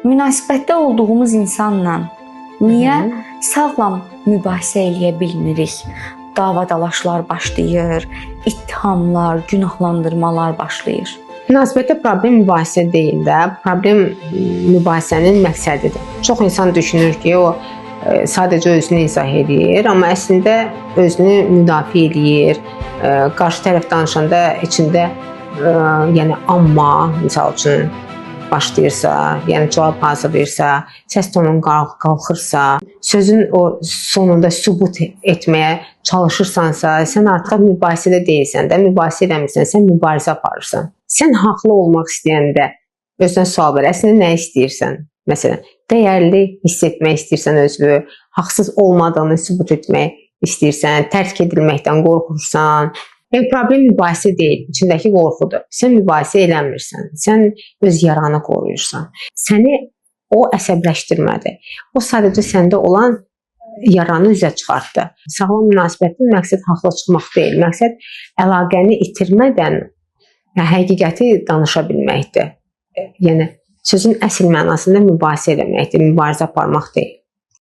münasibətdə olduğumuz insanla niyə sağlam mübahisə eləyə bilmirik? Davadalaşlar başlayır, ittihamlar, günahlandırmalar başlayır. Münasibətdə problem mübahisə deyil də, problem mübahisənin məqsədidir. Çox insan düşünür ki, o sadəcə özünü izah edir, amma əslində özünü müdafiə edir. Qarşı tərəf danışanda içində yəni amma misal üçün başlayırsa, yəni cavab hazırlayırsa, səs tonun qalxırsa, sözün o sonunda sübut etməyə çalışırsansa, sən artıq mübahisədə deyilsən də, mübahisə eləmirsən, sən mübarizə aparırsan. Sən haqlı olmaq istəyəndə özünə sual ver, əslində nə istəyirsən? Məsələn, dəyərli hiss etmək istəyirsən özünü, haqsız olmadığını sübut etmək istəyirsən, tərk edilməkdən qorxursan. Yəni, problem mübahisə deyil, içindəki qorxudur. Sən mübahisə eləmirsən, sən öz yaranı qoruyursan. Səni o əsəbləşdirmədi. O sadəcə səndə olan yaranı üzə çıxartdı. Sağlam münasibətdə məqsəd haqlı çıxmaq deyil, məqsəd əlaqəni itirmədən həqiqəti danışa bilməkdir. Yəni, sözün əsl mənasında mübahisə eləməkdir, mübarizə aparmaq deyil.